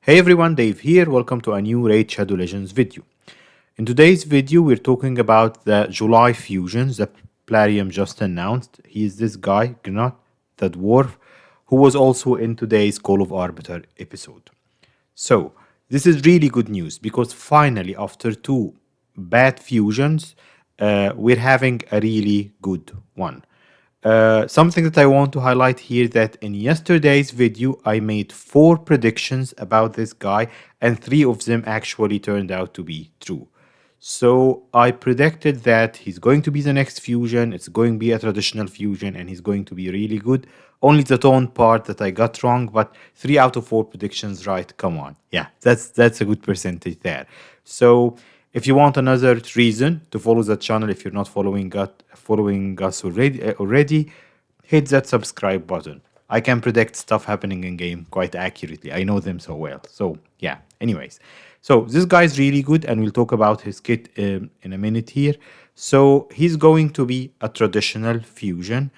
Hey everyone, Dave here. Welcome to a new Raid Shadow Legends video. In today's video, we're talking about the July fusions that Plarium just announced. He is this guy, Gnut the Dwarf, who was also in today's Call of Arbiter episode. So, this is really good news because finally, after two bad fusions, we're having a really good one. Something that I want to highlight here that in yesterday's video, I made 4 predictions about this guy, and 3 of them actually turned out to be true. So I predicted that he's going to be the next fusion, it's going to be a traditional fusion, and he's going to be really good. Only the tone part that I got wrong, but 3 out of 4 predictions right. Come on. Yeah, that's a good percentage there. So if you want another reason to follow the channel, if you're not following us already, hit that subscribe button. I can predict stuff happening in game quite accurately. I know them so well. So yeah. Anyways, so this guy is really good, and we'll talk about his kit in a minute here. So he's going to be a traditional fusion.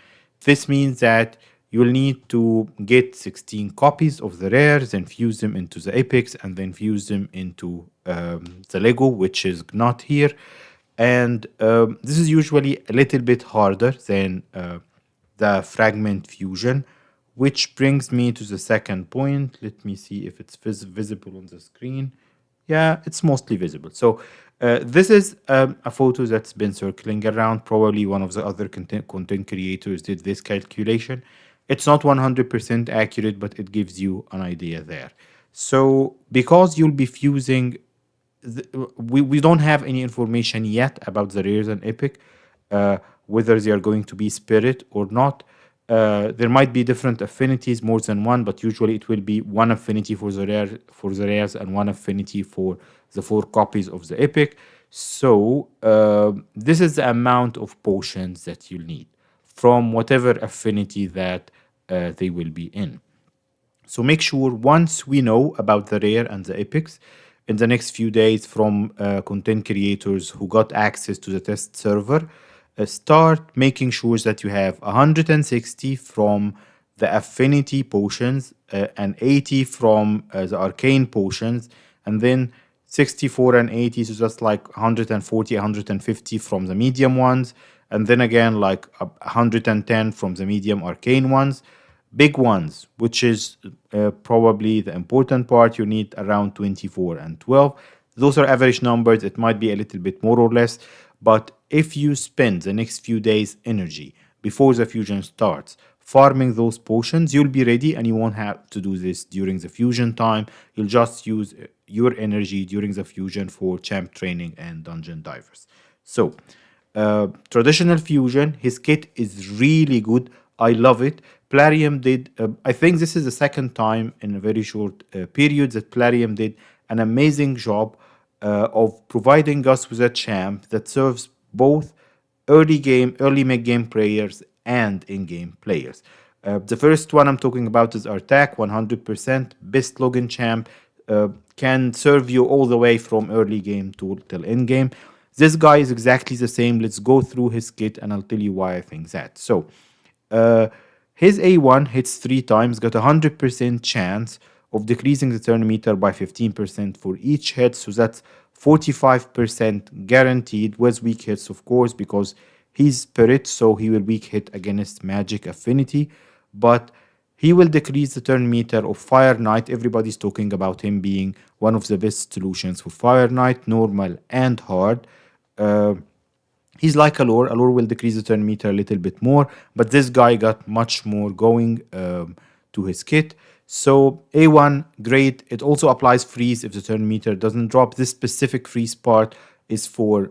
This means that you'll need to get 16 copies of the rares and fuse them into the epics and then fuse them into the Lego, which is not here. And this is usually a little bit harder than the fragment fusion, which brings me to the second point. Let me see if it's visible on the screen. Yeah, it's mostly visible. So this is a photo that's been circling around. Probably one of the other content creators did this calculation. It's not 100% accurate, but it gives you an idea there. So because you'll be fusing, we don't have any information yet about the rares and epic, whether they are going to be spirit or not. There might be different affinities, more than one, but usually it will be one affinity for the rares and one affinity for the 4 copies of the epic. So this is the amount of potions that you'll need from whatever affinity that they will be in. So make sure once we know about the rare and the epics in the next few days from content creators who got access to the test server, start making sure that you have 160 from the affinity potions and 80 from the arcane potions, and then 64 and 80, so that's like 140, 150 from the medium ones, and then again like 110 from the medium arcane ones. Big ones, which is probably the important part, you need around 24 and 12. Those are average numbers. It might be a little bit more or less, but if you spend the next few days energy before the fusion starts farming those potions, you'll be ready, and you won't have to do this during the fusion time. You'll just use your energy during the fusion for champ training and dungeon divers. So traditional fusion, his kit is really good. I love it. Plarium did, I think this is the second time in a very short period that Plarium did an amazing job of providing us with a champ that serves both early mid-game players and in-game players. The first one I'm talking about is Artak, 100% best login champ, can serve you all the way from early game till end game. This guy is exactly the same. Let's go through his kit and I'll tell you why I think that. So his A1 hits 3 times, got a 100% chance of decreasing the turn meter by 15% for each hit. So that's 45% guaranteed with weak hits, of course, because he's spirit, so he will weak hit against magic affinity. But he will decrease the turn meter of Fire Knight. Everybody's talking about him being one of the best solutions for Fire Knight, normal and hard. He's like Allure. Allure will decrease the turn meter a little bit more, but this guy got much more going to his kit. So A1, great. It also applies freeze if the turn meter doesn't drop. This specific freeze part is for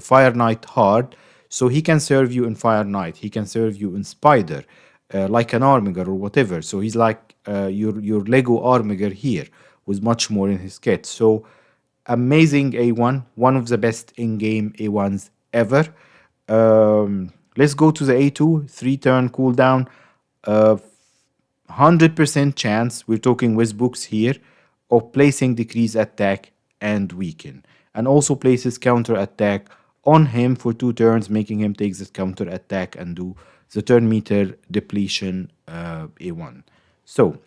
Fire Knight hard. So he can serve you in Fire Knight. He can serve you in Spider, like an Armiger or whatever. So he's like your Lego Armiger here with much more in his kit. So amazing A1, one of the best in-game A1s ever. Let's go to the A2, 3-turn cooldown. 100% chance, we're talking with books here, of placing decrease attack and weaken. And also places counter attack on him for 2 turns, making him take this counter attack and do the turn meter depletion A1. So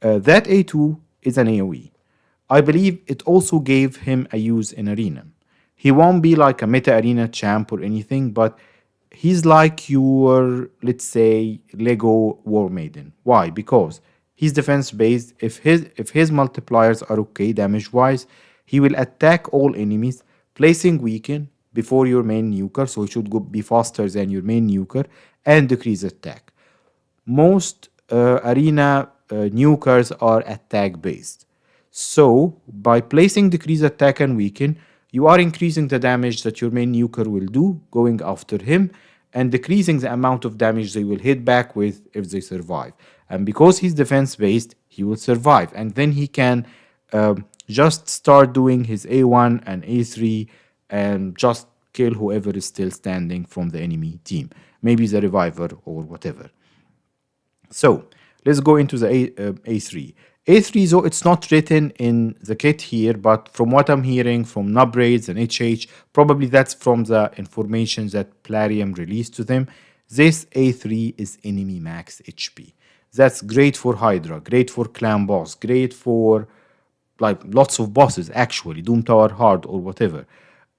that A2 is an AoE. I believe it also gave him a use in Arena. He won't be like a meta arena champ or anything, but he's like your, let's say, Lego War Maiden. Why? Because he's defense based. If his multipliers are okay damage wise, he will attack all enemies, placing weaken before your main nuker, so he should be faster than your main nuker and decrease attack. Most arena nukers are attack based. So, by placing decrease attack and weaken, you are increasing the damage that your main nuker will do going after him and decreasing the amount of damage they will hit back with if they survive. And because he's defense based, he will survive. And then he can just start doing his A1 and A3 and just kill whoever is still standing from the enemy team. Maybe the reviver or whatever. So let's go into the A3. A3, though it's not written in the kit here, but from what I'm hearing from Nubraids and HH, probably that's from the information that Plarium released to them. This A3 is enemy max HP. That's great for Hydra, great for Clan Boss, great for like lots of bosses actually, Doom Tower Hard or whatever.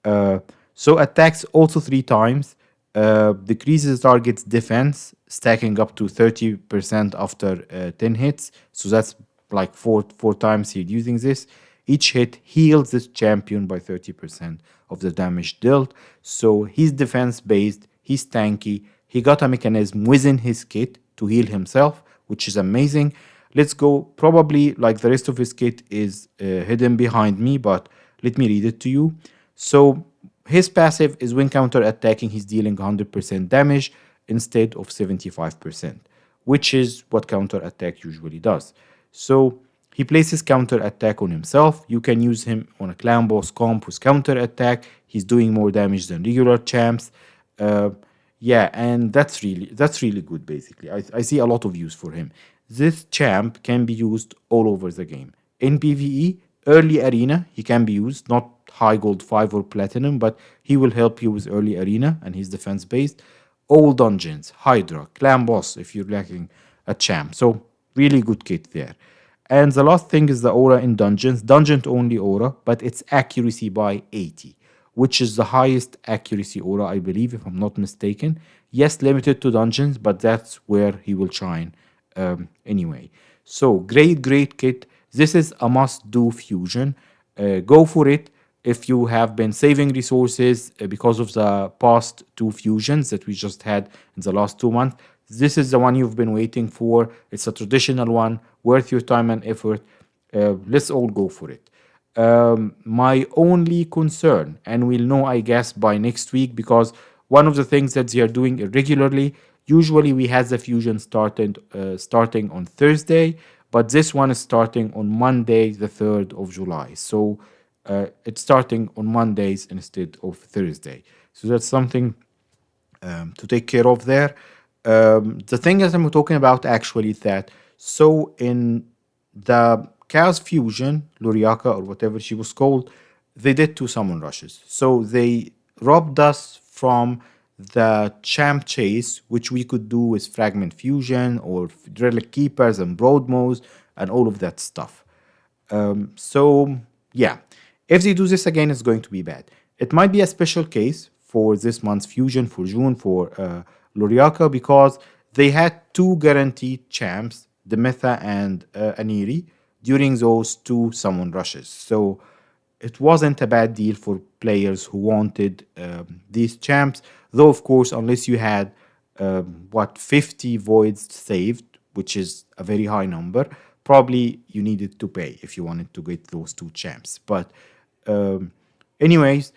Uh, so attacks also 3 times, decreases target's defense, stacking up to 30% after 10 hits. So that's like four times he's using this. Each hit heals this champion by 30% of the damage dealt. So he's defense based, he's tanky, he got a mechanism within his kit to heal himself, which is amazing. Let's go, probably like the rest of his kit is hidden behind me, but let me read it to you. So his passive is when counter attacking, he's dealing 100% damage instead of 75%, which is what counter attack usually does. So he places counter attack on himself. You can use him on a clan boss comp with counter attack. He's doing more damage than regular champs. Uh, yeah, and that's really good. Basically, I see a lot of use for him. This champ can be used all over the game. In PvE, early arena, he can be used, not high gold 5 or platinum, but he will help you with early arena and he's defense based. All dungeons, Hydra, clan boss if you're lacking a champ. So really good kit there. And the last thing is the aura in dungeons, dungeon only aura, but it's accuracy by 80, which is the highest accuracy aura, I believe, if I'm not mistaken. Yes, limited to dungeons, but that's where he will shine anyway. So great kit. This is a must-do fusion. Go for it if you have been saving resources because of the past 2 fusions that we just had in the last 2 months. This is the one you've been waiting for. It's a traditional one, worth your time and effort. Let's all go for it. My only concern, and we'll know, I guess, by next week, because one of the things that they are doing irregularly, usually we had the fusion starting on Thursday, but this one is starting on Monday, the 3rd of July. So it's starting on Mondays instead of Thursday. So that's something to take care of there. The thing that I'm talking about actually is that, so in the Chaos Fusion, Luriaka or whatever she was called, they did 2 summon rushes. So they robbed us from the champ chase, which we could do with Fragment Fusion or Relic Keepers and Broadmows and all of that stuff. So yeah, if they do this again, it's going to be bad. It might be a special case for this month's fusion for June for Luriaka, because they had 2 guaranteed champs, Demetha and Aniri, during those 2 summon rushes. So it wasn't a bad deal for players who wanted these champs, though of course, unless you had 50 voids saved, which is a very high number, probably you needed to pay if you wanted to get those 2 champs. But anyways,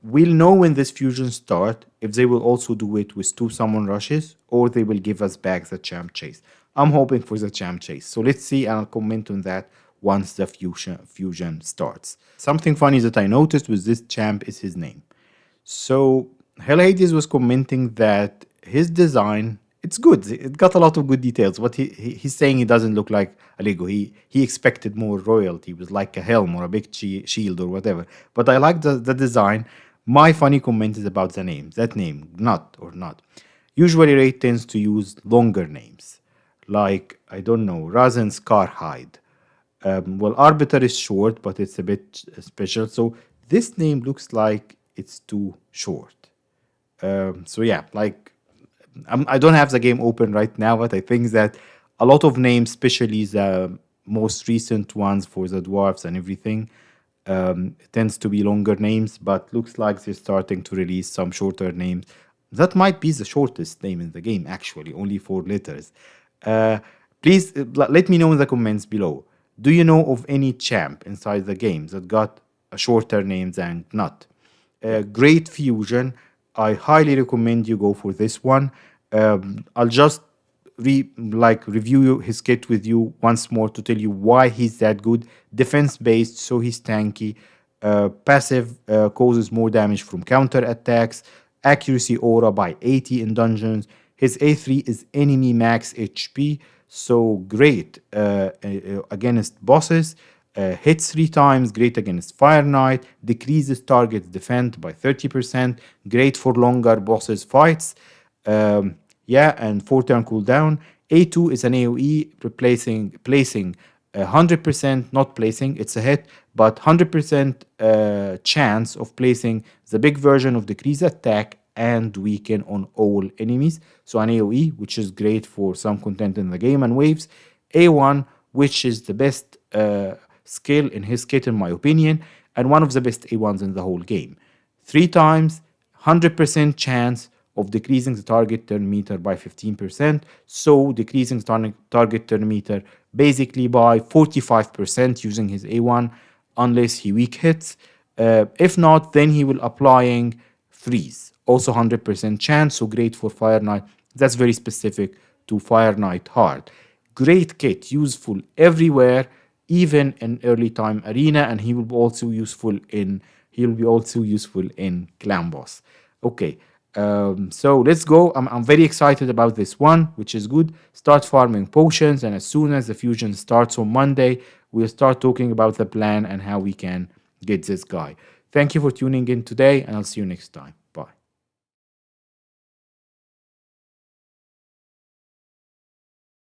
we'll know when this fusion start, if they will also do it with 2 summon rushes or they will give us back the champ chase. I'm hoping for the champ chase. So let's see, and I'll comment on that once the fusion starts. Something funny that I noticed with this champ is his name. So Hell Hades was commenting that his design, it's good. It got a lot of good details, but he's saying he doesn't look like a Lego. He expected more royalty with like a helm or a big shield or whatever. But I like the design. My funny comment is about the name. That name, Gnut or Not. Usually Raid tends to use longer names, like, I don't know, Razen Scarhide. Well, Arbiter is short, but it's a bit special. So this name looks like it's too short. So yeah, like I don't have the game open right now, but I think that a lot of names, especially the most recent ones for the dwarfs and everything, tends to be longer names. But looks like they're starting to release some shorter names. That might be the shortest name in the game, actually, only 4 letters. Uh, Please let me know in the comments below. Do you know of any champ inside the game that got a shorter name than Gnut? Great fusion. I highly recommend you go for this one. I'll just review his kit with you once more to tell you why he's that good. Defense based, so he's tanky. Passive causes more damage from counter attacks. Accuracy aura by 80 in dungeons. His A3 is enemy max HP, so great against bosses. Hits 3 times, great against Fire Knight, decreases target defense by 30%, great for longer bosses fights. Yeah, and 4 turn cooldown. A2 is an AoE placing 100%, not placing, it's a hit, but 100% chance of placing the big version of decrease attack and weaken on all enemies. So an AoE, which is great for some content in the game and waves. A1, which is the best skill in his kit, in my opinion, and one of the best A1s in the whole game. 3 times, 100% chance of decreasing the target turn meter by 15%. So decreasing the target turn meter basically by 45% using his A1, unless he weak hits. If not, then he will applying freeze. Also 100% chance, so great for Fire Knight. That's very specific to Fire Knight hard. Great kit, useful everywhere, even in early time arena, and he will be also useful in clan boss. Okay, so let's go. I'm very excited about this one, which is good. Start farming potions, and as soon as the fusion starts on Monday, we'll start talking about the plan and how we can get this guy. Thank you for tuning in today, and I'll see you next time.